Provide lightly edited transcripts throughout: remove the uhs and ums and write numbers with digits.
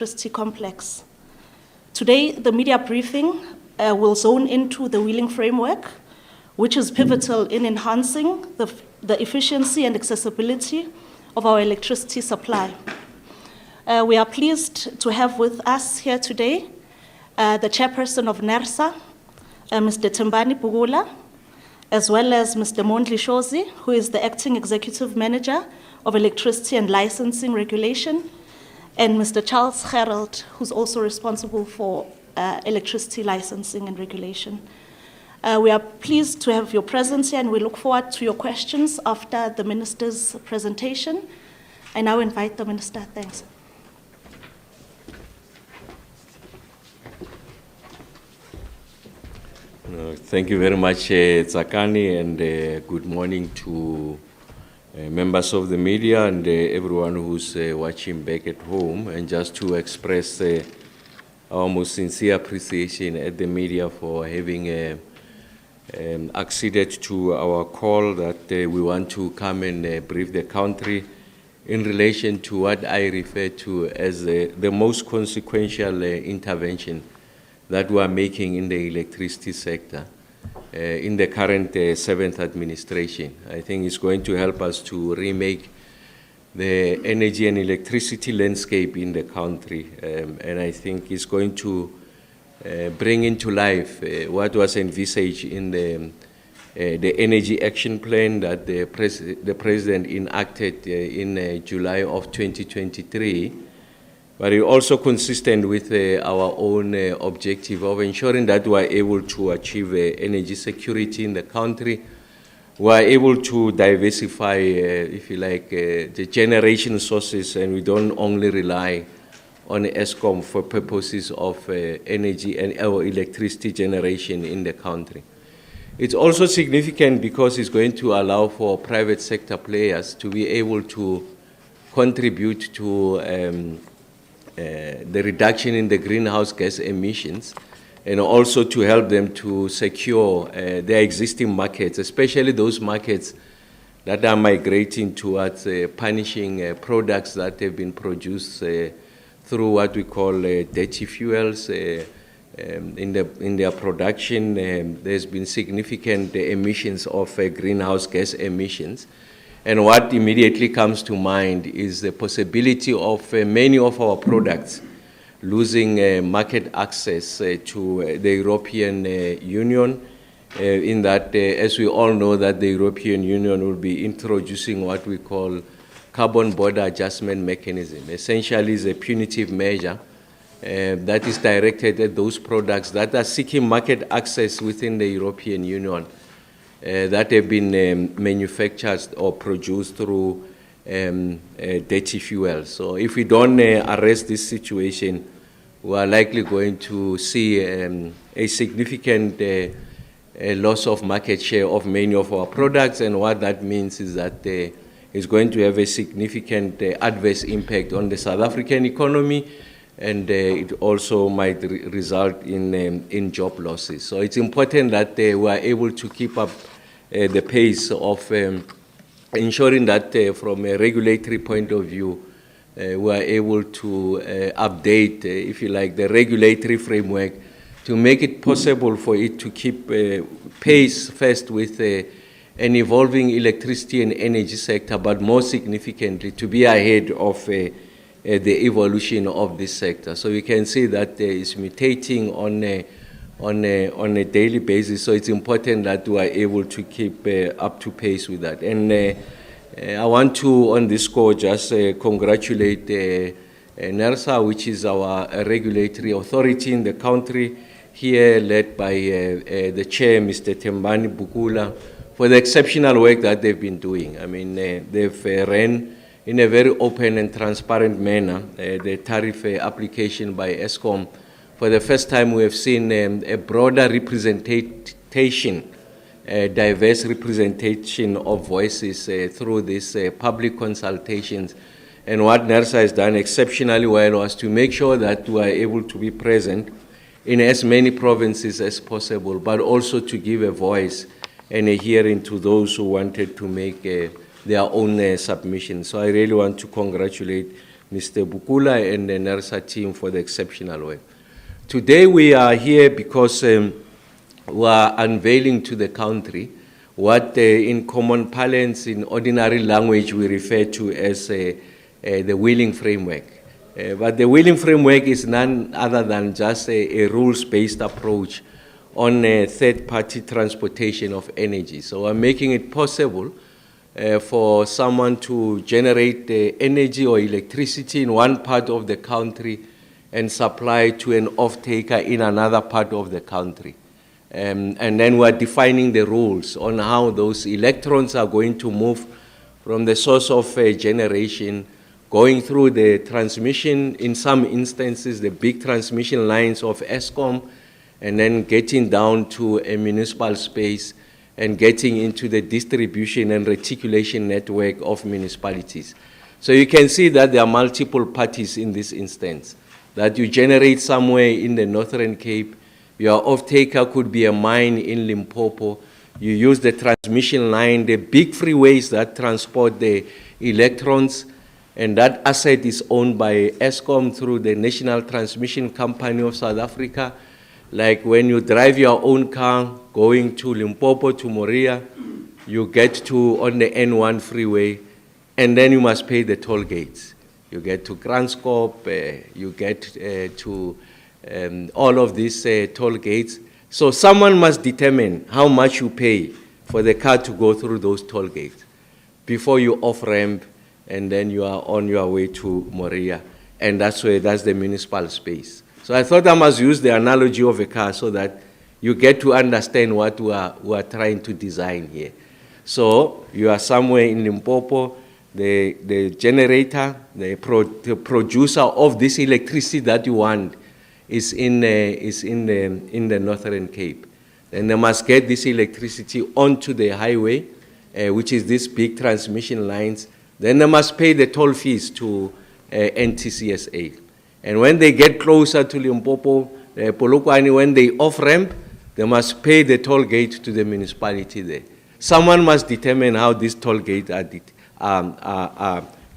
electricity complex. Today, the media briefing will zone into the wheeling framework, which is pivotal in enhancing the efficiency and accessibility of our electricity supply. We are pleased to have with us here today the chairperson of NERSA, Mr. Thembani Bugula, as well as Mr. Mondli Shozi, who is the acting executive manager of electricity and licensing regulation, and Mr. Charles Gerald, who's also responsible for electricity licensing and regulation. We are pleased to have your presence here, and we look forward to your questions after the minister's presentation. I now invite the minister. Thanks. Thank you very much, Tsakani, and good morning to members of the media and everyone who's watching back at home, and just to express our most sincere appreciation at the media for having acceded to our call that we want to come and brief the country in relation to what I refer to as the most consequential intervention that we are making in the electricity sector in the current 7th administration. I think it's going to help us to remake the energy and electricity landscape in the country, and I think it's going to bring into life what was envisaged in the Energy Action Plan that the President enacted in July of 2023, but it also consistent with our own objective of ensuring that we are able to achieve energy security in the country. We are able to diversify, if you like, the generation sources, and we don't only rely on ESCOM for purposes of energy and our electricity generation in the country. It's also significant because it's going to allow for private sector players to be able to contribute to the reduction in the greenhouse gas emissions, and also to help them to secure their existing markets, especially those markets that are migrating towards punishing products that have been produced through what we call dirty fuels. In their production, there's been significant emissions of greenhouse gas emissions. And what immediately comes to mind is the possibility of many of our products losing market access to the European Union, in that, as we all know, that the European Union will be introducing what we call carbon border adjustment mechanism. Essentially, is a punitive measure that is directed at those products that are seeking market access within the European Union, that have been manufactured or produced through dirty fuel. So if we don't arrest this situation, we are likely going to see a significant loss of market share of many of our products, and what that means is that it's going to have a significant adverse impact on the South African economy, and it also might result in job losses. So it's important that we are able to keep up the pace of ensuring that from a regulatory point of view, we are able to update, if you like, the regulatory framework to make it possible for it to keep pace first with an evolving electricity and energy sector, but more significantly to be ahead of the evolution of this sector. So we can see that it's mutating on a daily basis, so it's important that we are able to keep up to pace with that. And I want to, on this score, just congratulate NERSA, which is our regulatory authority in the country, here led by the chair, Mr. Thembani Bugula, for the exceptional work that they've been doing. I mean, they've ran in a very open and transparent manner the tariff application by ESCOM. For the first time, we have seen a broader representation, diverse representation of voices through these public consultations. And what NERSA has done exceptionally well was to make sure that we are able to be present in as many provinces as possible, but also to give a voice and a hearing to those who wanted to make their own submissions. So I really want to congratulate Mr. Bukula and the NERSA team for the exceptional work. Today we are here because we are unveiling to the country what in common parlance, in ordinary language, we refer to as the wheeling framework. But the wheeling framework is none other than just a rules-based approach on third-party transportation of energy. So we're making it possible for someone to generate energy or electricity in one part of the country and supply to an off-taker in another part of the country. And then we're defining the rules on how those electrons are going to move from the source of generation, going through the transmission, in some instances, the big transmission lines of Eskom, and then getting down to a municipal space and getting into the distribution and reticulation network of municipalities. So you can see that there are multiple parties in this instance, that you generate somewhere in the Northern Cape. Your off-taker could be a mine in Limpopo. You use the transmission line, the big freeways that transport the electrons, and that asset is owned by Eskom through the National Transmission Company of South Africa. Like when you drive your own car going to Limpopo, to Moria, you get to on the N1 freeway, and then you must pay the toll gates. You get to Kranskop, you get to all of these toll gates. So someone must determine how much you pay for the car to go through those toll gates before you off-ramp, and then you are on your way to Moria. And that's the municipal space. So I thought I must use the analogy of a car so that you get to understand what we are trying to design here. So you are somewhere in Limpopo, the generator, the producer of this electricity that you want is in the Northern Cape. Then they must get this electricity onto the highway, which is these big transmission lines. Then they must pay the toll fees to NTCSA. And when they get closer to Limpopo, Polokwane, when they off-ramp, they must pay the toll gate to the municipality there. Someone must determine how this toll gate the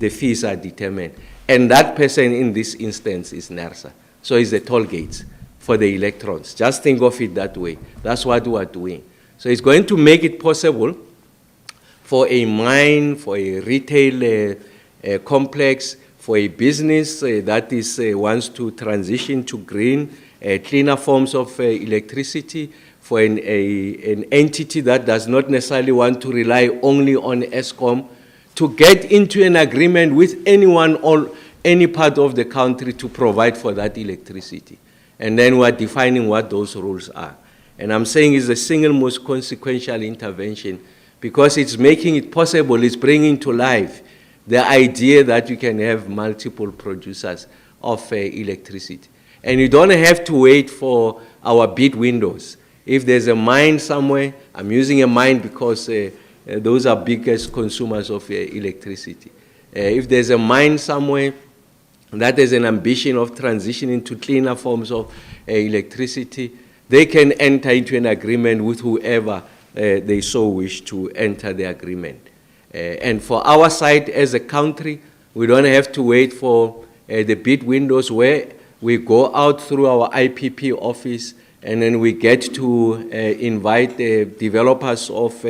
fees are determined. And that person in this instance is NERSA. So it's the toll gates for the electrons. Just think of it that way. That's what we are doing. So it's going to make it possible for a mine, for a retail complex, for a business that wants to transition to green, cleaner forms of electricity, for an entity that does not necessarily want to rely only on Eskom, to get into an agreement with anyone or any part of the country to provide for that electricity. And then we're defining what those rules are. And I'm saying it's the single most consequential intervention because it's making it possible, it's bringing to life the idea that you can have multiple producers of electricity. And you don't have to wait for our bid windows. If there's a mine somewhere, I'm using a mine because those are biggest consumers of electricity. If there's a mine somewhere that has an ambition of transitioning to cleaner forms of electricity, they can enter into an agreement with whoever they so wish to enter the agreement. And for our side as a country, we don't have to wait for the bid windows where we go out through our IPP office and then we get to invite developers of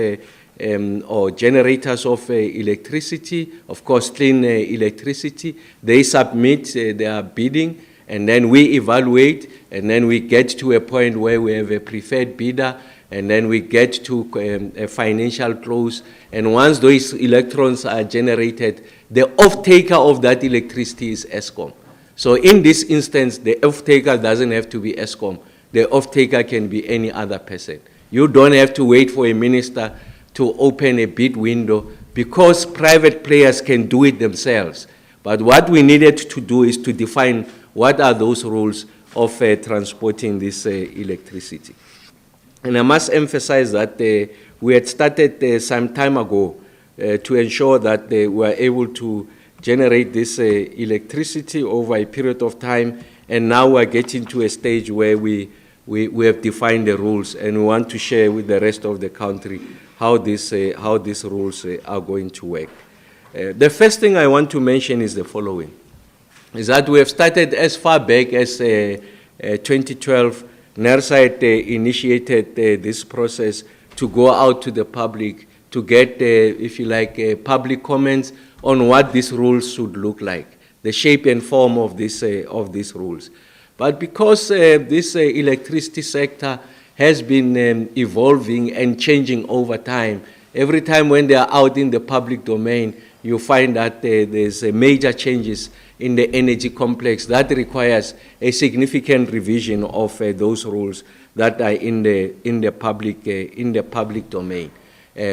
or generators of electricity, of course clean electricity. They submit their bidding and then we evaluate and then we get to a point where we have a preferred bidder and then we get to a financial close. And once those electrons are generated, the off-taker of that electricity is Eskom. So in this instance, the off-taker doesn't have to be Eskom. The off-taker can be any other person. You don't have to wait for a minister to open a bid window because private players can do it themselves. But what we needed to do is to define what are those rules of transporting this electricity. And I must emphasize that we had started some time ago to ensure that we were able to generate this electricity over a period of time, and now we're getting to a stage where we have defined the rules, and we want to share with the rest of the country how these rules are going to work. The first thing I want to mention is the following. is that we have started as far back as 2012. NERSA had initiated this process to go out to the public to get, if you like, public comments on what these rules should look like, the shape and form of these rules. But because this electricity sector has been evolving and changing over time, every time when they are out in the public domain, you find that there's major changes in the energy complex that requires a significant revision of those rules that are in the public domain.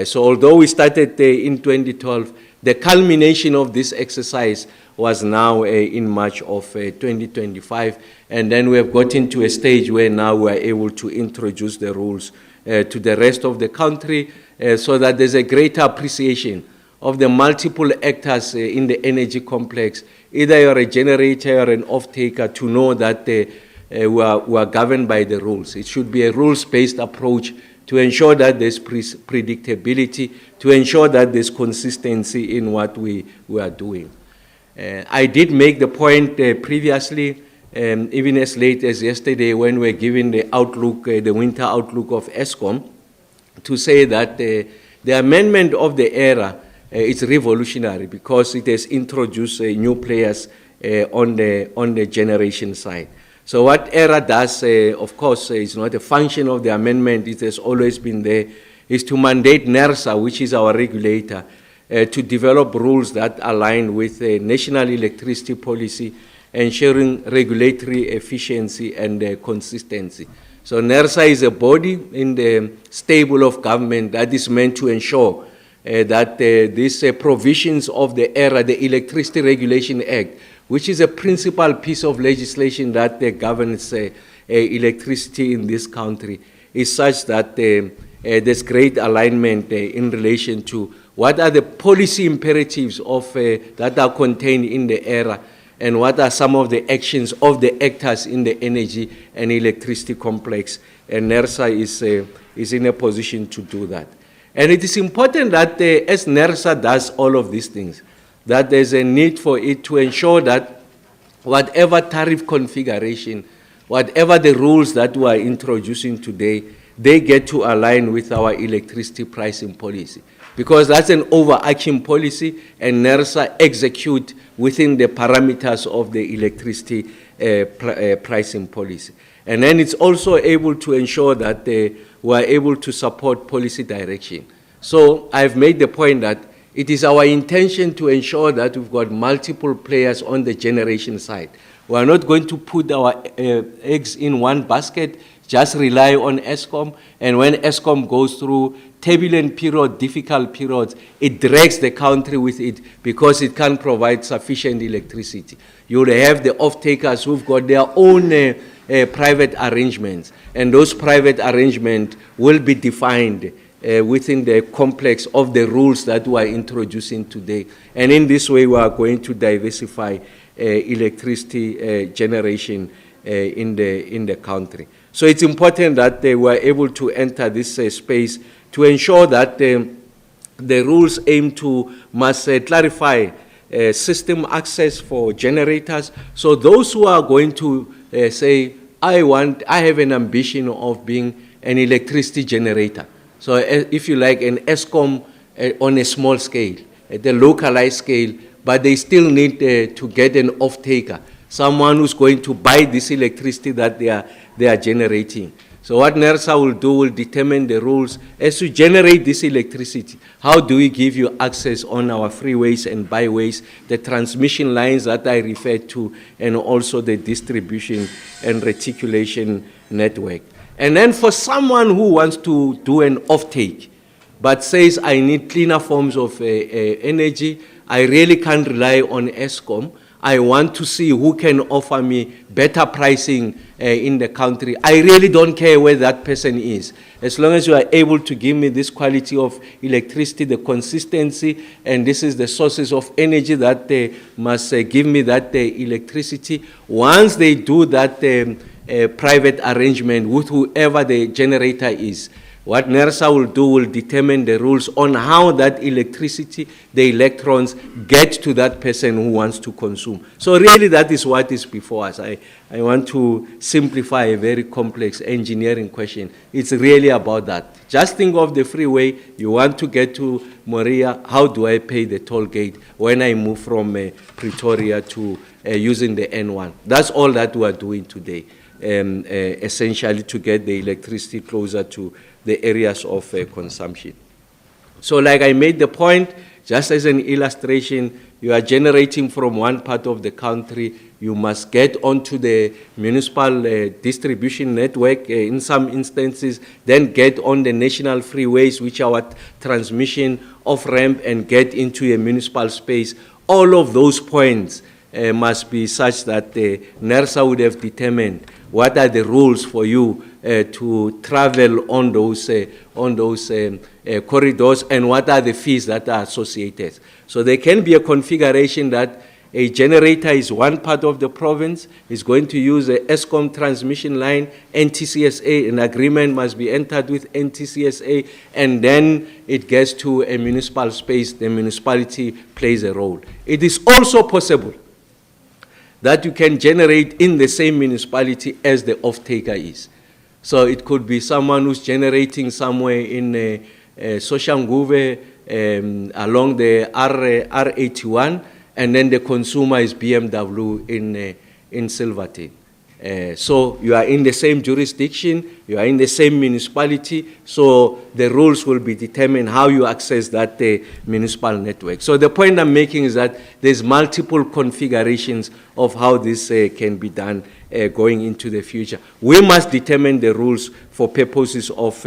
So although we started in 2012, the culmination of this exercise was now in March of 2025, and then we have gotten to a stage where now we are able to introduce the rules to the rest of the country so that there's a greater appreciation of the multiple actors in the energy complex. Either you're a generator or an off-taker, to know that we are governed by the rules. It should be a rules-based approach to ensure that there's predictability, to ensure that there's consistency in what we are doing. I did make the point previously, even as late as yesterday when we were given the outlook, the winter outlook of ESCOM, to say that the amendment of the ERA is revolutionary because it has introduced new players on the generation side. So what ERA does, of course, is not a function of the amendment, it has always been there, is to mandate NERSA, which is our regulator, to develop rules that align with national electricity policy, ensuring regulatory efficiency and consistency. So NERSA is a body in the stable of government that is meant to ensure that these provisions of the ERA, the Electricity Regulation Act, which is a principal piece of legislation that governs electricity in this country, is such that there's great alignment in relation to what are the policy imperatives of that are contained in the ERA, and what are some of the actions of the actors in the energy and electricity complex. And NERSA is in a position to do that. And it is important that as NERSA does all of these things, that there's a need for it to ensure that whatever tariff configuration, whatever the rules that we are introducing today, they get to align with our electricity pricing policy. Because that's an overarching policy, and NERSA execute within the parameters of the electricity pricing policy. And then it's also able to ensure that we are able to support policy direction. So I've made the point that it is our intention to ensure that we've got multiple players on the generation side. We are not going to put our eggs in one basket, just rely on ESCOM, and when ESCOM goes through turbulent period, difficult periods, it drags the country with it because it can't provide sufficient electricity. You'll have the off-takers who've got their own private arrangements, and those private arrangements will be defined within the complex of the rules that we are introducing today. And in this way, we are going to diversify electricity generation in the country. So it's important that they were able to enter this space to ensure that the rules aim to must clarify system access for generators. So those who are going to say, I have an ambition of being an electricity generator. So if you like, an ESCOM on a small scale, at the localized scale, but they still need to get an off-taker, someone who's going to buy this electricity that they are generating. So what NERSA will do will determine the rules as to generate this electricity. How do we give you access on our freeways and byways, the transmission lines that I referred to, and also the distribution and reticulation network. And then for someone who wants to do an off-take, but says I need cleaner forms of energy, I really can't rely on ESCOM, I want to see who can offer me better pricing in the country. I really don't care where that person is. As long as you are able to give me this quality of electricity, the consistency, and this is the sources of energy that they must give me that electricity. Once they do that private arrangement with whoever the generator is, What NERSA will do will determine the rules on how that electricity, the electrons, get to that person who wants to consume. So really that is what is before us. I want to simplify a very complex engineering question. It's really about that. Just think of the freeway. You want to get to Moria. How do I pay the toll gate when I move from Pretoria to using the N1? That's all that we are doing today, essentially to get the electricity closer to the areas of consumption. So like I made the point, just as an illustration, you are generating from one part of the country, you must get onto the municipal distribution network in some instances, then get on the national freeways, which are transmission off-ramp, and get into a municipal space. All of those points must be such that NERSA would have determined what are the rules for you to travel on those corridors, and what are the fees that are associated. So there can be a configuration that a generator is one part of the province, is going to use a ESCOM transmission line, NTCSA, an agreement must be entered with NTCSA, and then it gets to a municipal space, the municipality plays a role. It is also possible that you can generate in the same municipality as the off-taker is. So it could be someone who's generating somewhere in Soshanguve along the R81, and then the consumer is BMW in Silverton. So you are in the same jurisdiction, you are in the same municipality, so the rules will be determined how you access that municipal network. So the point I'm making is that there's multiple configurations of how this can be done going into the future. We must determine the rules for purposes of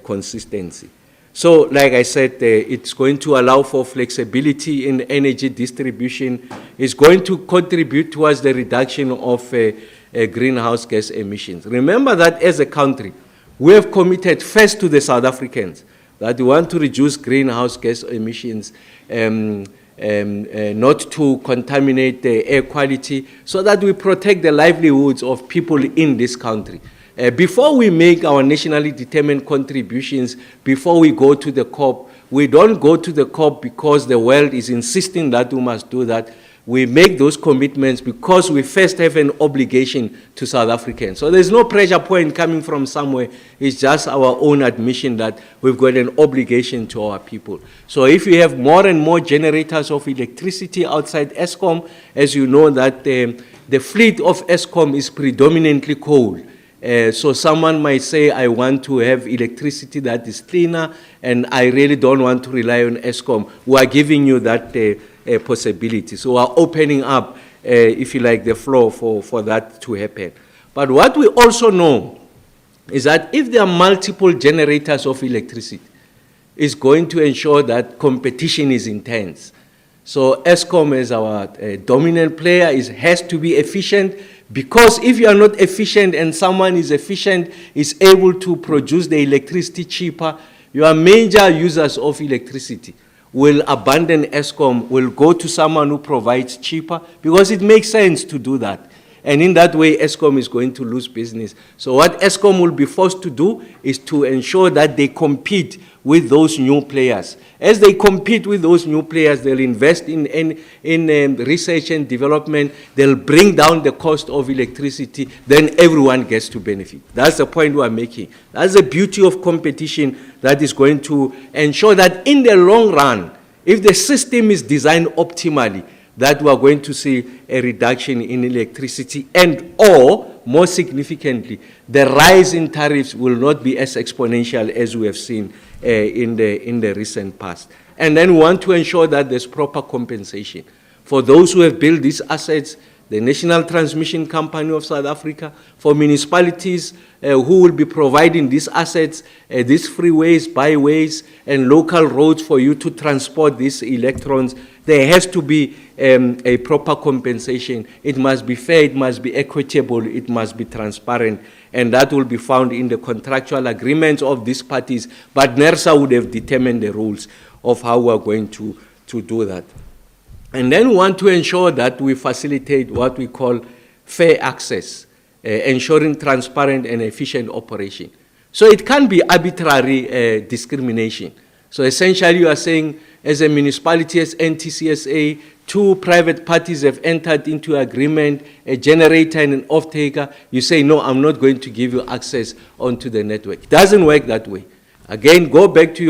consistency. So, like I said, it's going to allow for flexibility in energy distribution. It's going to contribute towards the reduction of greenhouse gas emissions. Remember that as a country, we have committed first to the South Africans that we want to reduce greenhouse gas emissions, not to contaminate the air quality, so that we protect the livelihoods of people in this country. Before we make our nationally determined contributions, before we go to the COP, we don't go to the COP because the world is insisting that we must do that. We make those commitments because we first have an obligation to South Africans. So there's no pressure point coming from somewhere. It's just our own admission that we've got an obligation to our people. So if you have more and more generators of electricity outside ESCOM, as you know that the fleet of ESCOM is predominantly coal. So someone might say, I want to have electricity that is cleaner, and I really don't want to rely on ESCOM. We are giving you that possibility. So we are opening up, if you like, the floor for that to happen. But what we also know is that if there are multiple generators of electricity, it's going to ensure that competition is intense. So ESCOM, as our dominant player, has to be efficient, because if you are not efficient and someone is efficient, is able to produce the electricity cheaper, your major users of electricity will abandon ESCOM, will go to someone who provides cheaper, because it makes sense to do that. And in that way, ESCOM is going to lose business. So what ESCOM will be forced to do is to ensure that they compete with those new players. As they compete with those new players, they'll invest in research and development, they'll bring down the cost of electricity, then everyone gets to benefit. That's the point we're making. That's the beauty of competition that is going to ensure that in the long run, if the system is designed optimally, that we are going to see a reduction in electricity, and or, more significantly, the rise in tariffs will not be as exponential as we have seen in the recent past. And then we want to ensure that there's proper compensation for those who have built these assets, the National Transmission Company of South Africa, for municipalities who will be providing these assets, these freeways, byways, and local roads for you to transport these electrons. There has to be a proper compensation. It must be fair, it must be equitable, it must be transparent, and that will be found in the contractual agreements of these parties. But NERSA would have determined the rules of how we're going to do that. And then we want to ensure that we facilitate what we call fair access, ensuring transparent and efficient operation. So it can't be arbitrary discrimination. So essentially you are saying, as a municipality, as NTCSA, two private parties have entered into agreement, a generator and an off-taker. You say, no, I'm not going to give you access onto the network. It doesn't work that way. Again, go back to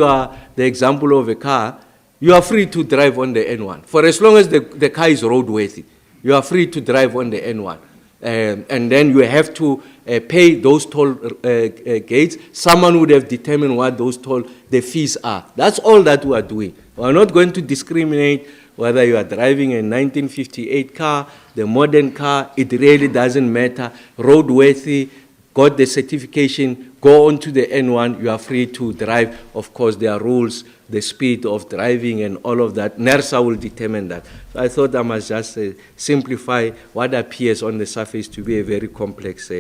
the example of a car. You are free to drive on the N1. For as long as the car is roadworthy, you are free to drive on the N1. And then you have to pay those toll gates. Someone would have determined what those the fees are. That's all that we are doing. We are not going to discriminate whether you are driving a 1958 car, the modern car. It really doesn't matter. Roadworthy, got the certification, go on to the N1, you are free to drive. Of course, there are rules, the speed of driving and all of that. NERSA will determine that. So I thought I must just simplify what appears on the surface to be a very complex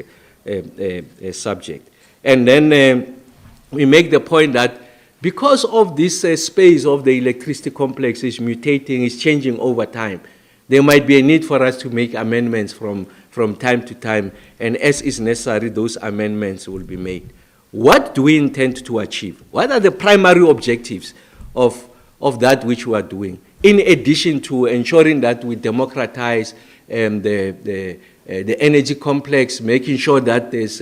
subject. And then we make the point that because of this space of the electricity complex is mutating, is changing over time, there might be a need for us to make amendments from time to time, and as is necessary, those amendments will be made. What do we intend to achieve? What are the primary objectives of that which we are doing, in addition to ensuring that we democratize the energy complex, making sure that there's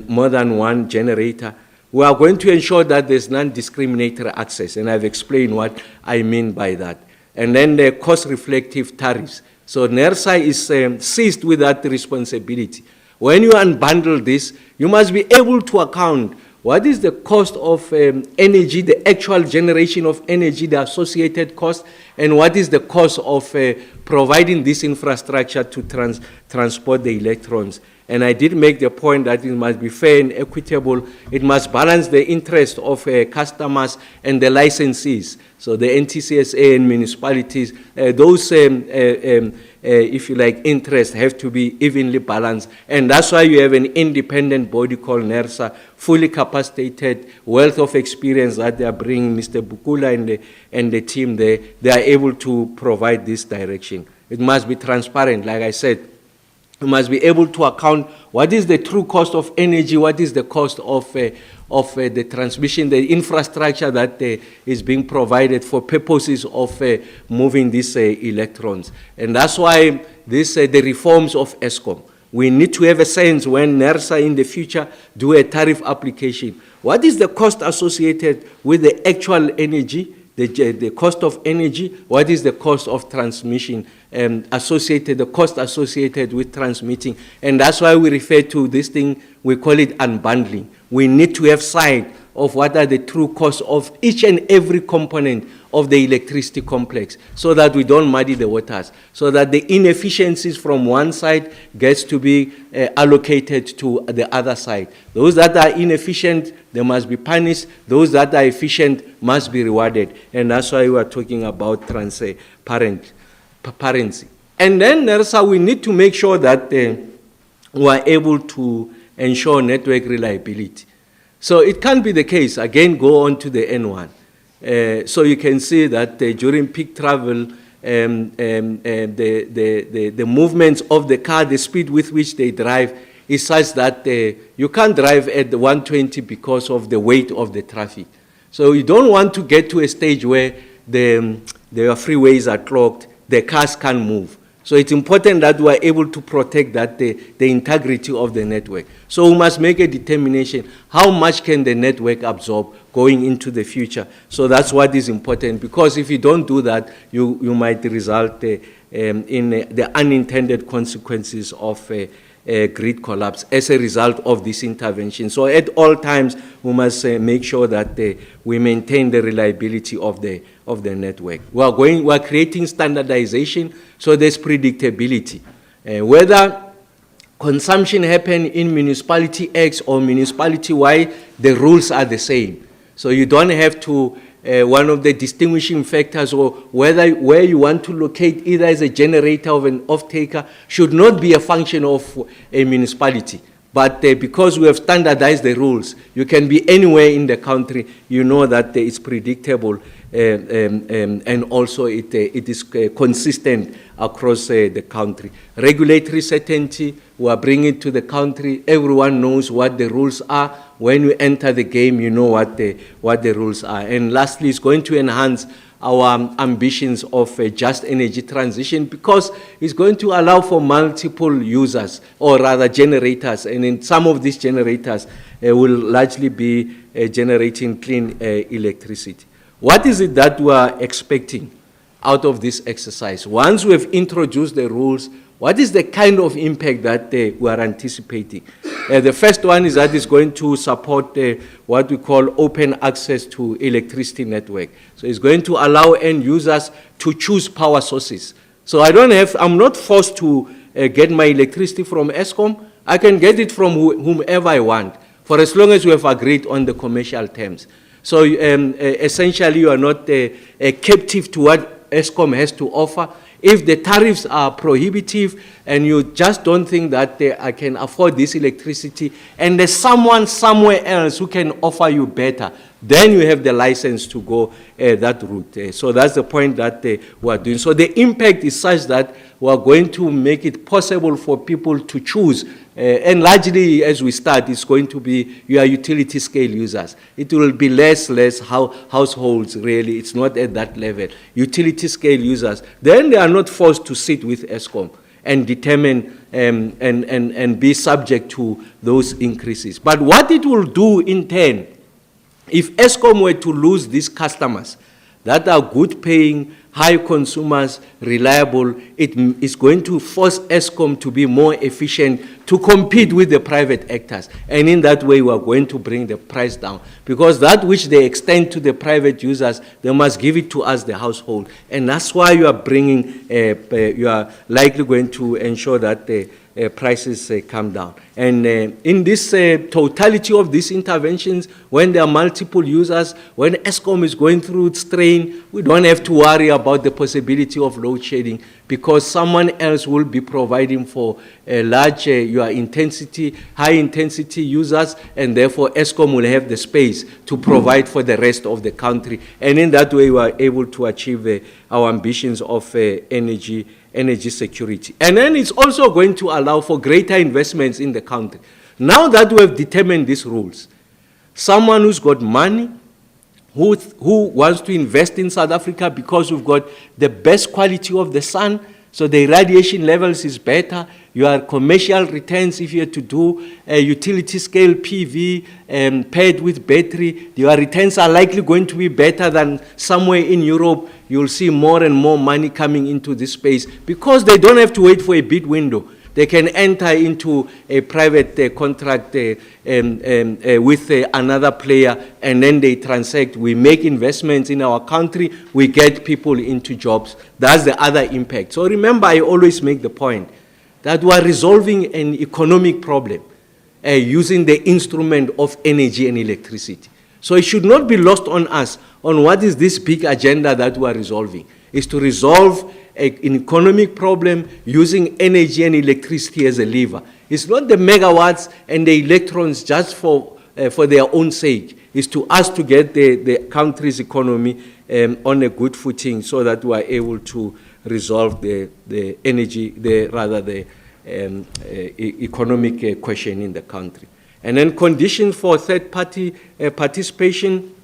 more than one generator? We are going to ensure that there's non-discriminatory access, and I've explained what I mean by that. And then the cost-reflective tariffs. So NERSA is seized with that responsibility. When you unbundle this, you must be able to account what is the cost of energy, the actual generation of energy, the associated cost, and what is the cost of providing this infrastructure to transport the electrons. And I did make the point that it must be fair and equitable. It must balance the interest of customers and the licensees. So the NTCSA and municipalities, those, if you like, interests have to be evenly balanced. And that's why you have an independent body called NERSA, fully capacitated, wealth of experience that they are bringing, Mr. Bukula and the team there. They are able to provide this direction. It must be transparent, like I said. You must be able to account what is the true cost of energy, what is the cost of the transmission, the infrastructure that is being provided for purposes of moving these electrons. And that's why the reforms of ESCOM. We need to have a sense when NERSA in the future do a tariff application. What is the cost associated with the actual energy? The cost of energy, what is the cost of transmission the cost associated with transmitting. And that's why we refer to this thing, we call it unbundling. We need to have sight of what are the true costs of each and every component of the electricity complex, so that we don't muddy the waters, so that the inefficiencies from one side gets to be allocated to the other side. Those that are inefficient, they must be punished. Those that are efficient must be rewarded. And that's why we are talking about transparency. And then NERSA, we need to make sure that we are able to ensure network reliability. So it can't be the case, again, go on to the N1. So you can see that during peak travel, the movements of the car, the speed with which they drive is such that you can't drive at the 120 because of the weight of the traffic. So you don't want to get to a stage where the freeways are clogged, the cars can't move. So it's important that we are able to protect that the integrity of the network. So we must make a determination, how much can the network absorb going into the future? So that's what is important, because if you don't do that, you might result in the unintended consequences of grid collapse as a result of this intervention. So at all times, we must make sure that we maintain the reliability of the network. We are creating standardization, so there's predictability. Whether consumption happen in municipality X or municipality Y, the rules are the same. So you don't have to, one of the distinguishing factors, or where you want to locate either as a generator or an off-taker, should not be a function of a municipality. But because we have standardized the rules, you can be anywhere in the country, you know that it's predictable. and also it is consistent across the country. Regulatory certainty, we are bringing to the country. Everyone knows what the rules are. When you enter the game, you know what the rules are. And lastly, it's going to enhance our ambitions of a just energy transition, because it's going to allow for multiple users, or rather generators, and in some of these generators will largely be generating clean electricity. What is it that we are expecting out of this exercise? Once we have introduced the rules, what is the kind of impact that we are anticipating? The first one is that it's going to support what we call open access to electricity network. So it's going to allow end users to choose power sources. So I'm not forced to get my electricity from Eskom. I can get it from whomever I want, for as long as we have agreed on the commercial terms. So essentially, you are not captive to what Eskom has to offer. If the tariffs are prohibitive and you just don't think that I can afford this electricity, and there's someone somewhere else who can offer you better, then you have the license to go that route. So that's the point that we are doing. So the impact is such that we are going to make it possible for people to choose. And largely, as we start, it's going to be your utility scale users. It will be less households, really. It's not at that level. Utility scale users, then they are not forced to sit with Eskom and determine and be subject to those increases. But what it will do in turn, if Eskom were to lose these customers that are good paying, high consumers, reliable, it is going to force Eskom to be more efficient to compete with the private actors. And in that way, we are going to bring the price down. Because that which they extend to the private users, they must give it to us, the household. And that's why you are bringing, you are likely going to ensure that the prices come down. And in this totality of these interventions, when there are multiple users, when Eskom is going through strain, we don't have to worry about the possibility of load shedding, because someone else will be providing for large, high intensity users, and therefore Eskom will have the space to provide for the rest of the country. And in that way, we are able to achieve our ambitions of energy security. And then it's also going to allow for greater investments in the country. Now that we have determined these rules, someone who's got money, who wants to invest in South Africa because we've got the best quality of the sun, so the irradiation levels is better, your commercial returns, if you have to do a utility scale PV paired with battery, your returns are likely going to be better than somewhere in Europe. You'll see more and more money coming into this space because they don't have to wait for a bid window. They can enter into a private contract with another player, and then they transact. We make investments in our country. We get people into jobs. That's the other impact. So remember, I always make the point that we are resolving an economic problem using the instrument of energy and electricity. So it should not be lost on us on what is this big agenda that we are resolving. Is to resolve an economic problem using energy and electricity as a lever. It's not the megawatts and the electrons just for their own sake. It's to us to get the country's economy on a good footing so that we are able to resolve the economic question in the country. And then conditions for third-party participation,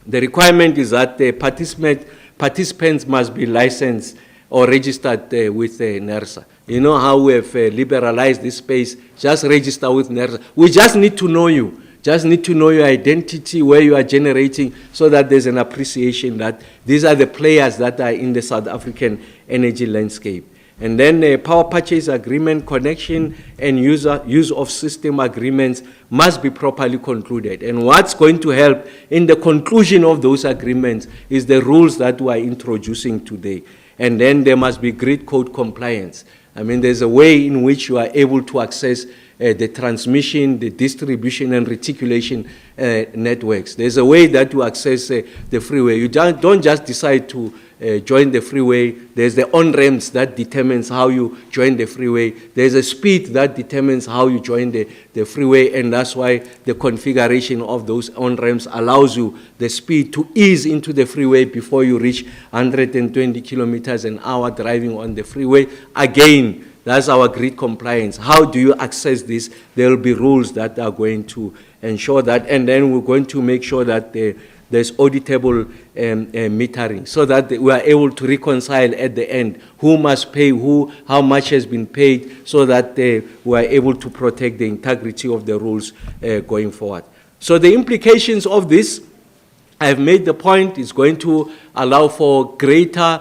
the requirement is that the participants must be licensed or registered with NERSA. You know how we have liberalized this space, just register with NERSA. We just need to know you. Just need to know your identity, where you are generating, so that there's an appreciation that these are the players that are in the South African energy landscape. And then power purchase agreement, connection, and use of system agreements must be properly concluded. And what's going to help in the conclusion of those agreements is the rules that we are introducing today. And then there must be grid code compliance. I mean, there's a way in which you are able to access the transmission, the distribution, and reticulation networks. There's a way that you access the freeway. You don't just decide to join the freeway. There's the on-ramps that determines how you join the freeway. There's a speed that determines how you join the freeway, and that's why the configuration of those on-ramps allows you the speed to ease into the freeway before you reach 120 kilometers an hour driving on the freeway. Again, that's our grid compliance. How do you access this? There will be rules that are going to ensure that, and then we're going to make sure that there's auditable metering, so that we are able to reconcile at the end who must pay who, how much has been paid, so that we are able to protect the integrity of the rules going forward. So the implications of this, I have made the point, is going to allow for greater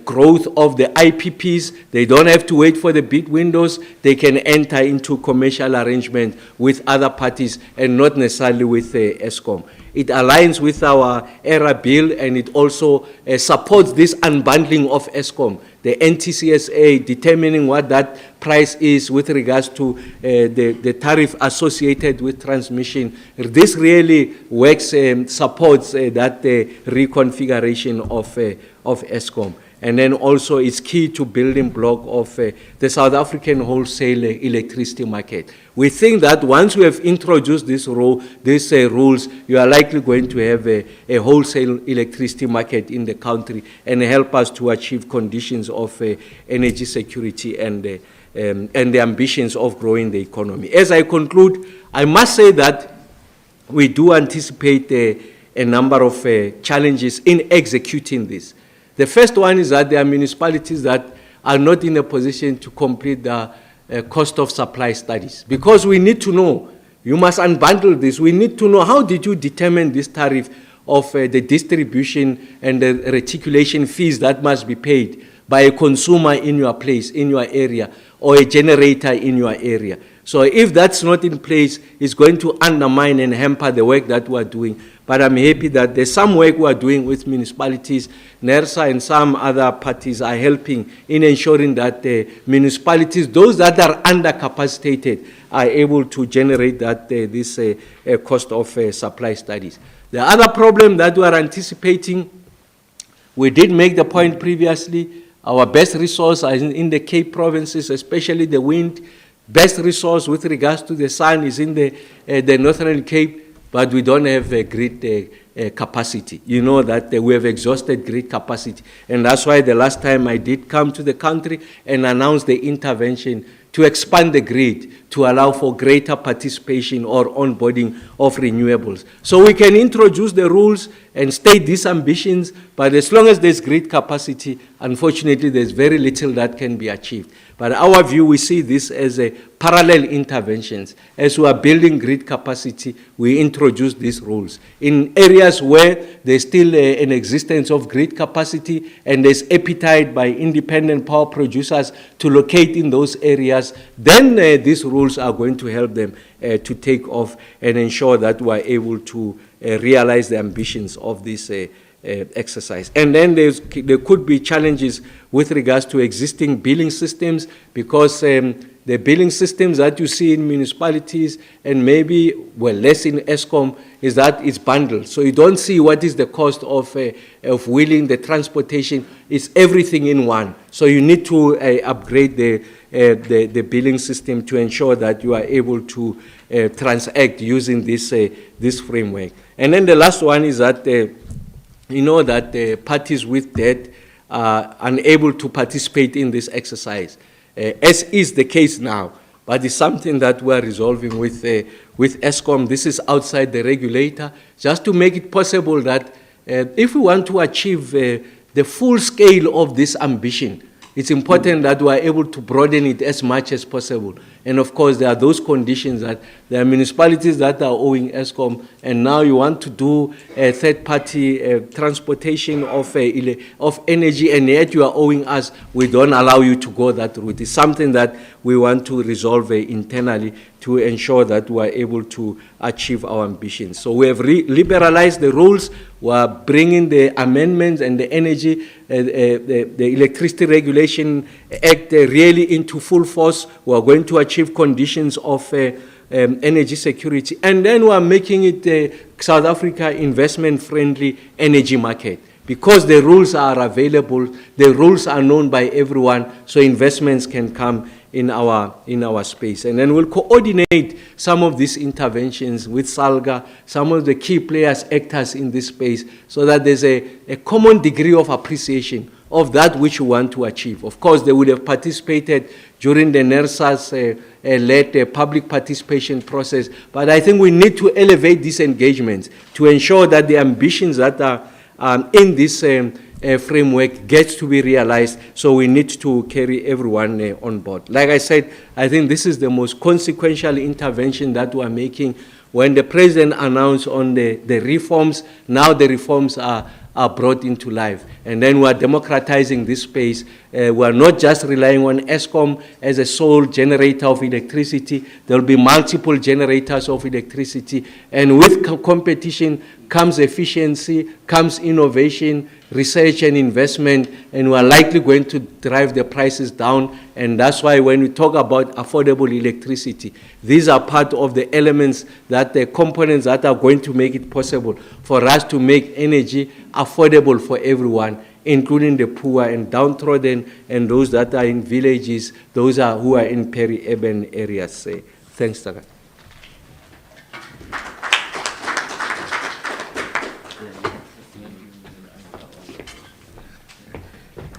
growth of the IPPs. They don't have to wait for the bid windows. They can enter into commercial arrangement with other parties and not necessarily with Eskom. It aligns with our ERA bill, and it also supports this unbundling of Eskom, the NTCSA determining what that price is with regards to the tariff associated with transmission. This really works, supports that reconfiguration of Eskom. And then also it's key to building block of the South African wholesale electricity market. We think that once we have introduced these rules, you are likely going to have a wholesale electricity market in the country and help us to achieve conditions of energy security and the ambitions of growing the economy. As I conclude, I must say that we do anticipate a number of challenges in executing this. The first one is that there are municipalities that are not in a position to complete the cost of supply studies, because we need to know, you must unbundle this, we need to know how did you determine this tariff of the distribution and the reticulation fees that must be paid by a consumer in your place, in your area, or a generator in your area. So if that's not in place, it's going to undermine and hamper the work that we're doing. But I'm happy that there's some work we're doing with municipalities. NERSA and some other parties are helping in ensuring that municipalities, those that are undercapacitated, are able to generate that this cost of supply studies. The other problem that we are anticipating, we did make the point previously, our best resource is in the Cape provinces, especially the wind. Best resource with regards to the sun is in the Northern Cape, but we don't have a grid capacity. You know that we have exhausted grid capacity. And that's why the last time I did come to the country and announce the intervention to expand the grid to allow for greater participation or onboarding of renewables. So we can introduce the rules and state these ambitions, but as long as there's grid capacity, unfortunately, there's very little that can be achieved. But our view, we see this as a parallel interventions. As we are building grid capacity, we introduce these rules. In areas where there's still an existence of grid capacity and there's appetite by independent power producers to locate in those areas, then these rules are going to help them to take off and ensure that we're able to realize the ambitions of this exercise. And then there could be challenges with regards to existing billing systems, because the billing systems that you see in municipalities and maybe, well, less in Eskom, is that it's bundled. So you don't see what is the cost of wheeling, the transportation. It's everything in one. So you need to upgrade the billing system to ensure that you are able to transact using this framework. And then the last one is that you know that parties with debt are unable to participate in this exercise, as is the case now. But it's something that we're resolving with Eskom. This is outside the regulator, just to make it possible that if we want to achieve the full scale of this ambition, it's important that we are able to broaden it as much as possible. And of course, there are those conditions that there are municipalities that are owing Eskom, and now you want to do a third-party transportation of energy, and yet you are owing us. We don't allow you to go that route. It's something that we want to resolve internally to ensure that we are able to achieve our ambitions. So we have liberalized the rules. We are bringing the amendments and the energy, the Electricity Regulation Act really into full force. We are going to achieve conditions of energy security. And then we are making it a South Africa investment-friendly energy market, because the rules are available, the rules are known by everyone, so investments can come in our space. And then we'll coordinate some of these interventions with SALGA, some of the key players, actors in this space, so that there's a common degree of appreciation of that which we want to achieve. Of course, they would have participated during the NERSA's led public participation process, but I think we need to elevate these engagements to ensure that the ambitions that are in this framework gets to be realized, so we need to carry everyone on board. Like I said, I think this is the most consequential intervention that we are making. When the president announced on the reforms, now the reforms are brought into life. And then we are democratizing this space. We are not just relying on Eskom as a sole generator of electricity. There will be multiple generators of electricity. And with competition comes efficiency, comes innovation, research and investment, and we are likely going to drive the prices down. And that's why when we talk about affordable electricity, these are part of the elements, that the components that are going to make it possible for us to make energy affordable for everyone, including the poor and downtrodden and those that are in villages, those who are in peri-urban areas. Thanks, Taka.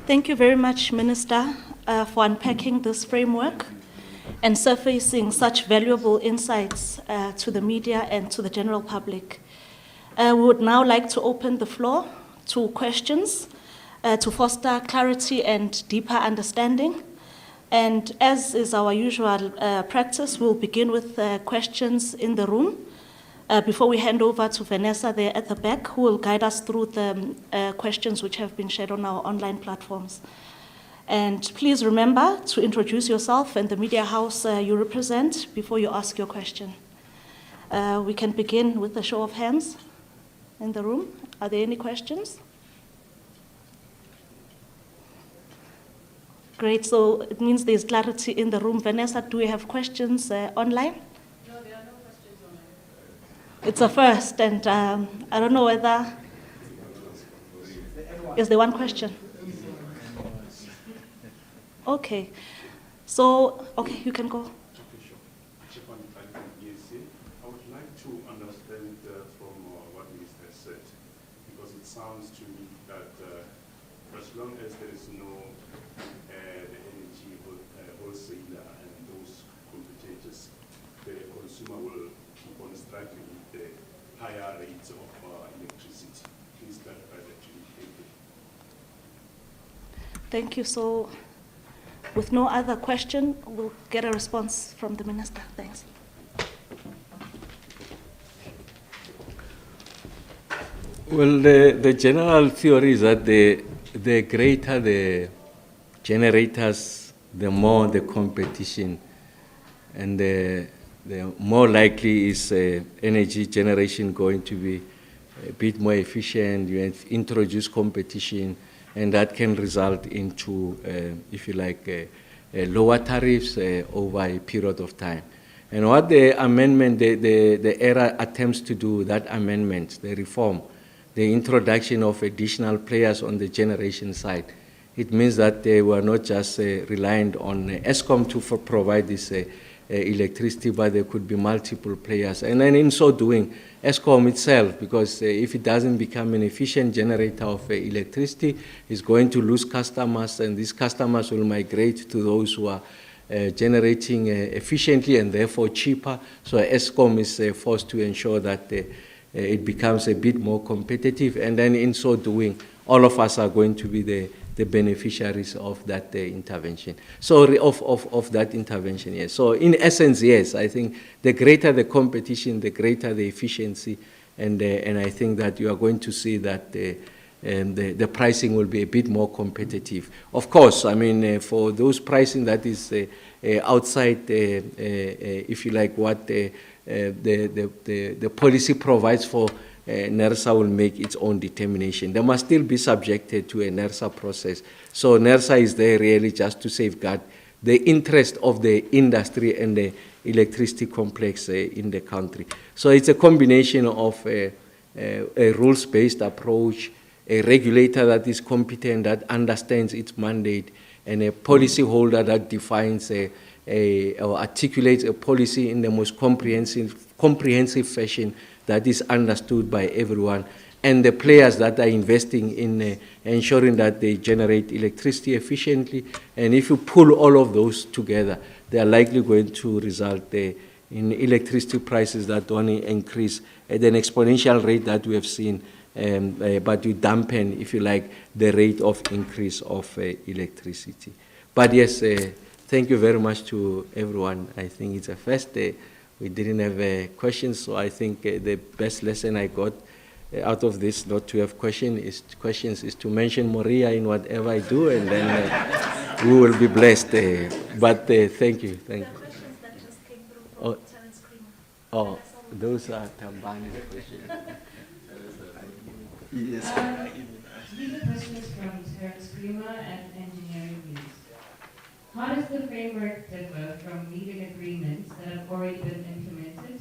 Thank you very much, Minister, for unpacking this framework and surfacing such valuable insights to the media and to the general public. We would now like to open the floor to questions to foster clarity and deeper understanding. And as is our usual practice, we'll begin with questions in the room before we hand over to Vanessa there at the back, who will guide us through the questions which have been shared on our online platforms. And please remember to introduce yourself and the media house you represent before you ask your question. We can begin with a show of hands in the room. Are there any questions? Great, so it means there's clarity in the room. Vanessa, do we have questions online? No, there are no questions online. It's a first, and I don't know whether... Is there one question? Okay, so, okay, you can go. I would like to understand from what Minister said, because it sounds to me that as long as there is no the energy wholesaler and those competitors, the consumer will keep on struggling with the higher rates of electricity. Please clarify that to me. Thank you. Thank you. So, with no other question, we'll get a response from the Minister. Thanks. Well, the general theory is that the greater the generators, the more the competition, and the more likely is energy generation going to be a bit more efficient. You introduce competition, and that can result into, if you like, lower tariffs over a period of time. And what the amendment, the ERA attempts to do, that amendment, the reform, the introduction of additional players on the generation side, it means that they were not just reliant on Eskom to provide this electricity, but there could be multiple players. And then in so doing, Eskom itself, because if it doesn't become an efficient generator of electricity, it's going to lose customers, and these customers will migrate to those who are generating efficiently and therefore cheaper. So Eskom is forced to ensure that it becomes a bit more competitive, and then in so doing, all of us are going to be the beneficiaries of that intervention. So of that intervention, yes. So in essence, yes, I think the greater the competition, the greater the efficiency, and I think that you are going to see that the pricing will be a bit more competitive. Of course, I mean, for those pricing that is outside, if you like, what the policy provides for, NERSA will make its own determination. They must still be subjected to a NERSA process. So NERSA is there really just to safeguard the interest of the industry and the electricity complex in the country. So it's a combination of a rules-based approach, a regulator that is competent, that understands its mandate, and a policy holder that defines or articulates a policy in the most comprehensive fashion that is understood by everyone, and the players that are investing in ensuring that they generate electricity efficiently. And if you pull all of those together, they are likely going to result in electricity prices that only increase at an exponential rate that we have seen, but you dampen, if you like, the rate of increase of electricity. But yes, thank you very much to everyone. I think it's a first day. We didn't have questions, so I think the best lesson I got out of this, not to have questions, is to mention Moria in whatever I do, and then we will be blessed. But thank you. Thank you. The questions that just came through from Terence Creamer. Oh, those are Tambani's questions. Yes. These are questions from Terence Creamer and Engineering News. How does the framework differ from legal agreements that have already been implemented?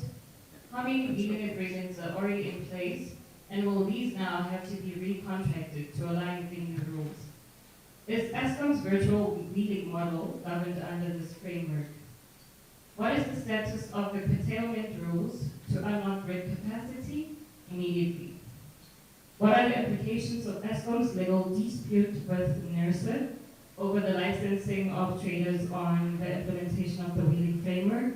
How many legal agreements are already in place, and will these now have to be recontracted to align with the new rules? Is Eskom's virtual wheeling model governed under this framework? What is the status of the curtailment rules to unlock grid capacity immediately? What are the implications of Eskom's legal dispute with NERSA over the licensing of traders on the implementation of the wheeling framework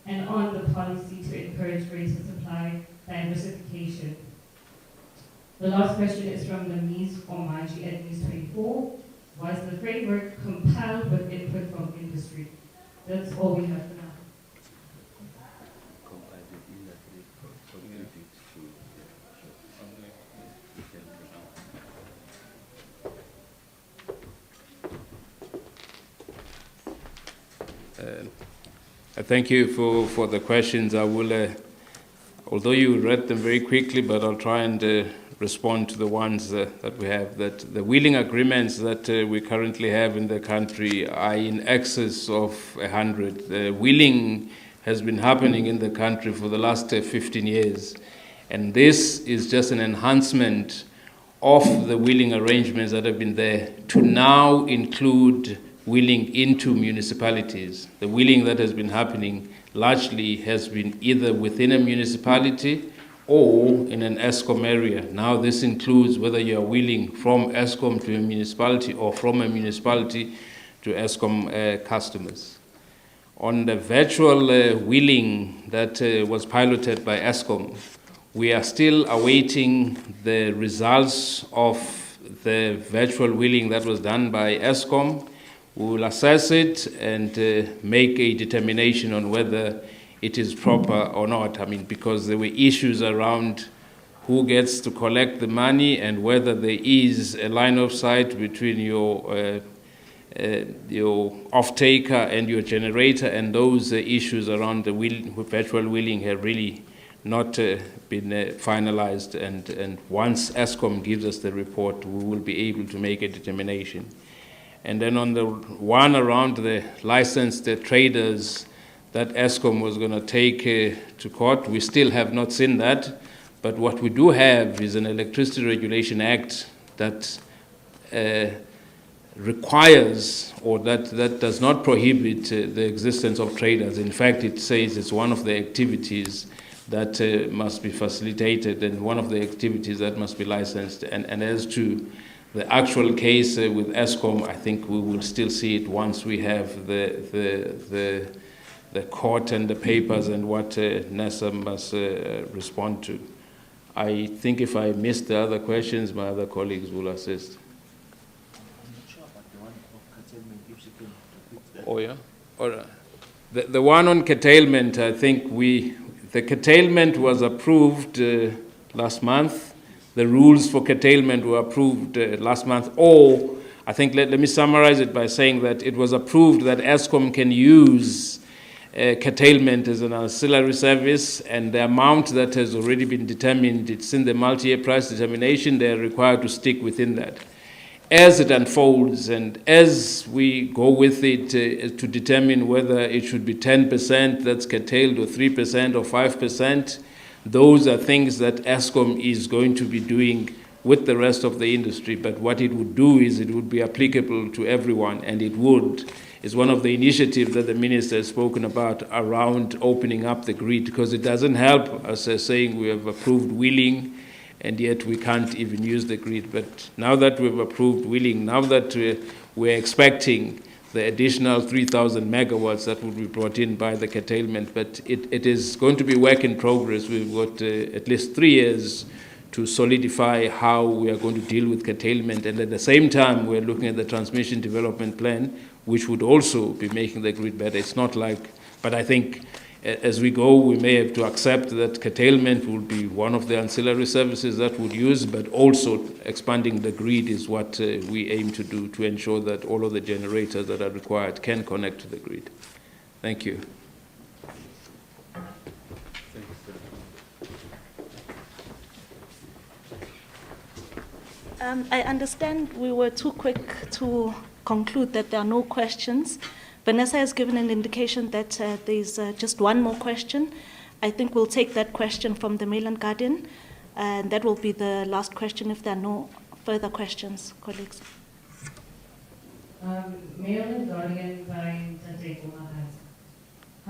and on the policy to encourage greater supply diversification? The last question is from the Ms. Omaji at News 24. Was the framework compiled with input from industry? That's all we have for now. Thank you for the questions. I will, although you read them very quickly, but I'll try and respond to the ones that we have. That the wheeling agreements that we currently have in the country are in excess of 100. The wheeling has been happening in the country for the last 15 years. And this is just an enhancement of the wheeling arrangements that have been there to now include wheeling into municipalities. The wheeling that has been happening largely has been either within a municipality or in an Eskom area. Now this includes whether you are wheeling from Eskom to a municipality or from a municipality to Eskom customers. On the virtual wheeling that was piloted by Eskom, we are still awaiting the results of the virtual wheeling that was done by Eskom. We will assess it and make a determination on whether it is proper or not. I mean, because there were issues around who gets to collect the money and whether there is a line of sight between your off-taker and your generator, and those issues around the virtual wheeling have really not been finalized. And once Eskom gives us the report, we will be able to make a determination. And then on the one around the licensed traders that Eskom was going to take to court, we still have not seen that. But what we do have is an Electricity Regulation Act that requires, or that does not prohibit the existence of traders. In fact, it says it's one of the activities that must be facilitated and one of the activities that must be licensed. And as to the actual case with Eskom, I think we will still see it once we have the court and the papers and what NERSA must respond to. I think if I missed the other questions, my other colleagues will assist. I'm not sure about the one of curtailment, if you can repeat that. Oh, yeah? All right. The one on curtailment, I think the curtailment was approved last month. The rules for curtailment were approved last month. Or, I think, let me summarize it by saying that it was approved that Eskom can use curtailment as an ancillary service, and the amount that has already been determined, it's in the multi-year price determination, they're required to stick within that. As it unfolds and as we go with it to determine whether it should be 10% that's curtailed or 3% or 5%, those are things that Eskom is going to be doing with the rest of the industry, but what it would do is it would be applicable to everyone, and it would. It's one of the initiatives that the minister has spoken about around opening up the grid, because it doesn't help us saying we have approved wheeling and yet we can't even use the grid. But now that we've approved wheeling, now that we're expecting the additional 3,000 megawatts that will be brought in by the curtailment, but it is going to be work in progress. We've got at least 3 years to solidify how we are going to deal with curtailment, and at the same time we're looking at the transmission development plan, which would also be making the grid better. It's not like, but I think as we go, we may have to accept that curtailment will be one of the ancillary services that we'll use, but also expanding the grid is what we aim to do to ensure that all of the generators that are required can connect to the grid. Thank you. I understand we were too quick to conclude that there are no questions. Vanessa has given an indication that there's just one more question. I think we'll take that question from the Mail and Guardian, and that will be the last question if there are no further questions, colleagues. Mail and Guardian by Tate Umahas.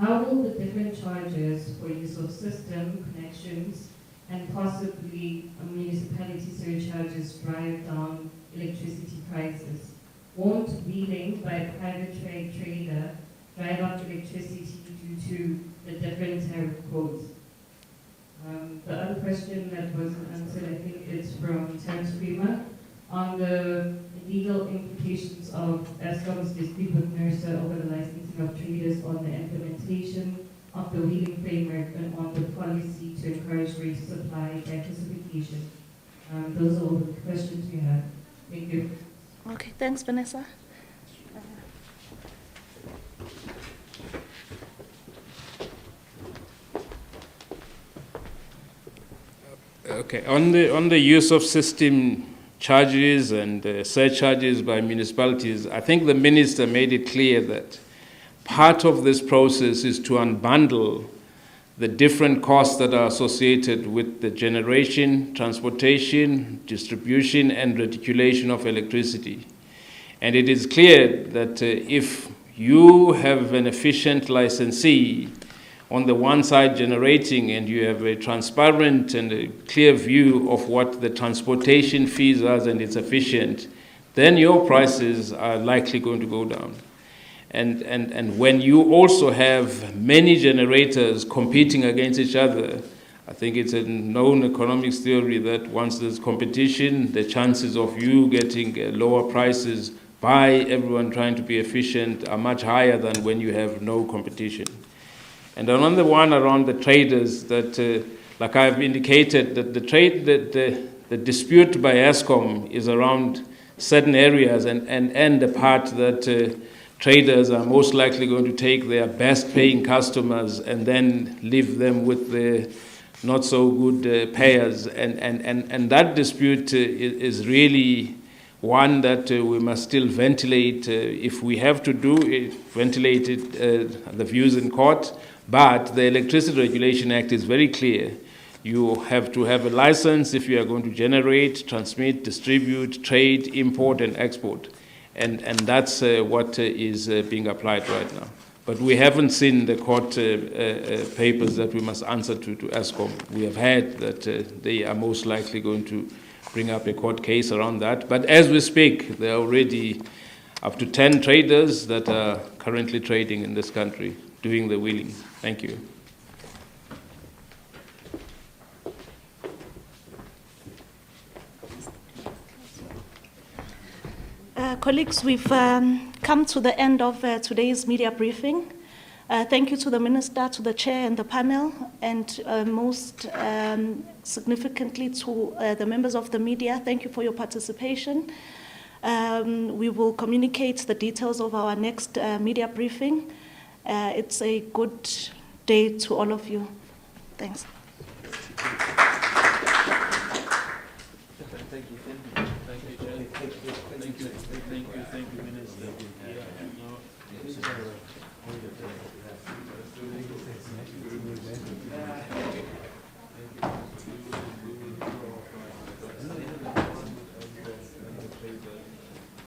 How will the different charges for use of system connections and possibly municipality surcharges drive down electricity prices? Won't wheeling by a private trader drive up electricity due to the different tariff codes? The other question that wasn't answered, I think it's from Terence Prima, on the legal implications of Eskom's dispute with NERSA over the licensing of traders on the implementation of the wheeling framework and on the policy to encourage rate supply diversification. Those are all the questions we have. Thank you. Okay, thanks, Vanessa. Okay, on the use of system charges and surcharges by municipalities, I think the minister made it clear that part of this process is to unbundle the different costs that are associated with the generation, transportation, distribution, and reticulation of electricity. And it is clear that if you have an efficient licensee on the one side generating, and you have a transparent and a clear view of what the transportation fees are and it's efficient, then your prices are likely going to go down. And when you also have many generators competing against each other, I think it's a known economics theory that once there's competition, the chances of you getting lower prices by everyone trying to be efficient are much higher than when you have no competition. And another one around the traders that, like I've indicated, that the dispute by Eskom is around certain areas and the part that traders are most likely going to take their best paying customers and then leave them with the not so good payers. And that dispute is really one that we must still ventilate if we have to do it, ventilate it, the views in court. But the Electricity Regulation Act is very clear. You have to have a license if you are going to generate, transmit, distribute, trade, import, and export. And that's what is being applied right now. But we haven't seen the court papers that we must answer to Eskom. We have heard that they are most likely going to bring up a court case around that. But as we speak, there are already up to 10 traders that are currently trading in this country, doing the wheeling. Thank you. Colleagues, we've come to the end of today's media briefing. Thank you to the Minister, to the Chair and the panel, and most significantly to the members of the media. Thank you for your participation. We will communicate the details of our next media briefing. It's a good day to all of you. Thanks.